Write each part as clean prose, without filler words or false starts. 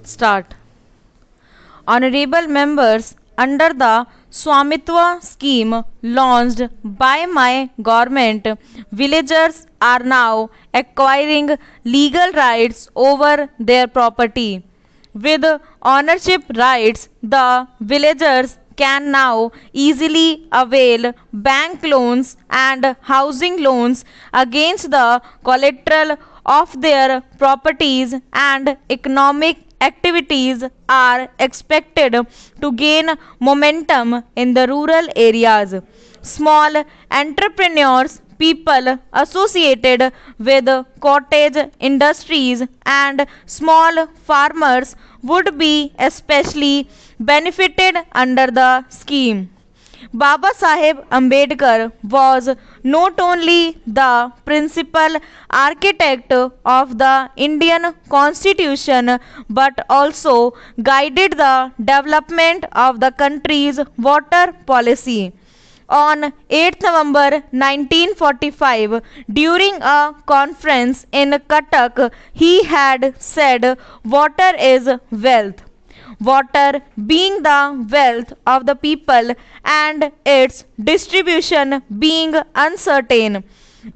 Start. Honorable members, under the Swamitwa scheme launched by my government, villagers are now acquiring legal rights over their property. With ownership rights, the villagers can now easily avail bank loans and housing loans against the collateral of their properties, and economic activities are expected to gain momentum in the rural areas. Small entrepreneurs, people associated with cottage industries, and small farmers would be especially benefited under the scheme. Baba Saheb Ambedkar was not only the principal architect of the Indian Constitution but also guided the development of the country's water policy. On 8 November 1945, during a conference in Cuttack, he had said, "Water is wealth." Water being the wealth of the people and its distribution being uncertain,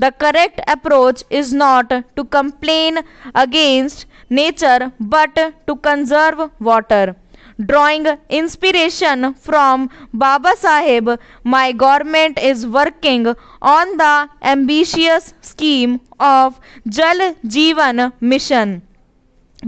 the correct approach is not to complain against nature but to conserve water. Drawing inspiration from Baba Saheb, my government is working on the ambitious scheme of Jal Jeevan Mission.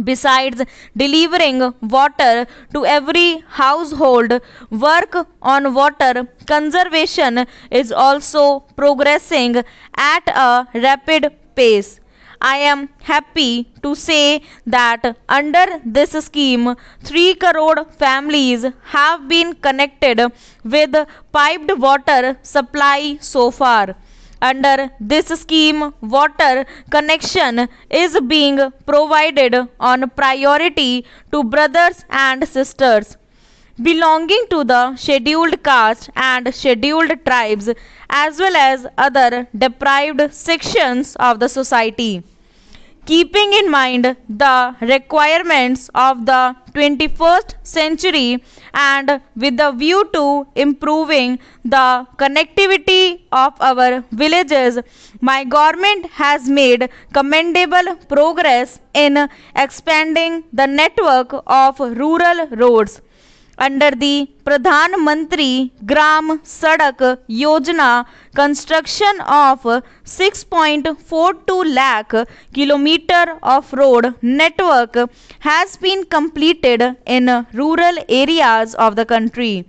Besides delivering water to every household, work on water conservation is also progressing at a rapid pace. I am happy to say that under this scheme, 3 crore families have been connected with piped water supply so far. Under this scheme, water connection is being provided on priority to brothers and sisters belonging to the scheduled caste and scheduled tribes, as well as other deprived sections of the society. Keeping in mind the requirements of the 21st century and with the view to improving the connectivity of our villages, my government has made commendable progress in expanding the network of rural roads. Under the Pradhan Mantri Gram Sadak Yojana, construction of 6.42 lakh kilometer of road network has been completed in rural areas of the country.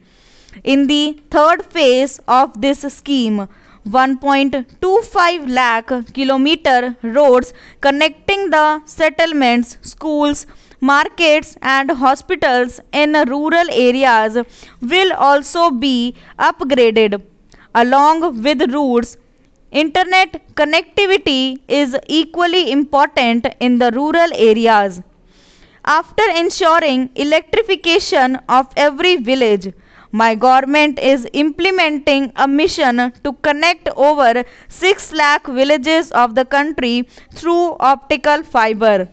In the third phase of this scheme, 1.25 lakh kilometer roads connecting the settlements, schools, markets and hospitals in rural areas will also be upgraded. Along with roads, internet connectivity is equally important in the rural areas. After ensuring electrification of every village, my government is implementing a mission to connect over 6 lakh villages of the country through optical fiber.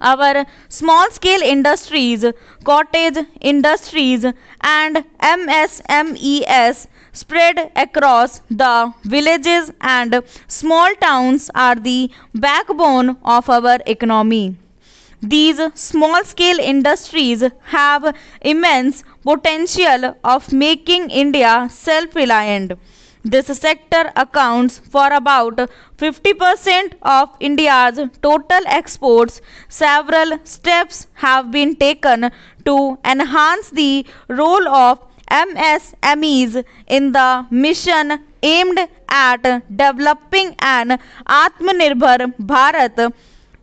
Our small scale industries, cottage industries, and MSMEs spread across the villages and small towns are the backbone of our economy. These small scale industries have immense potential of making India self reliant. This sector accounts for about 50% of India's total exports. Several steps have been taken to enhance the role of MSMEs in the mission aimed at developing an Atmanirbhar Bharat.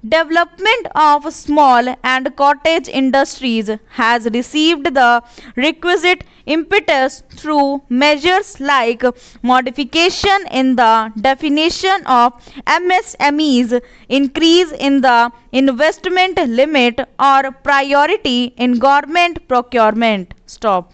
Development of small and cottage industries has received the requisite impetus through measures like modification in the definition of MSMEs, increase in the investment limit, or priority in government procurement. Stop.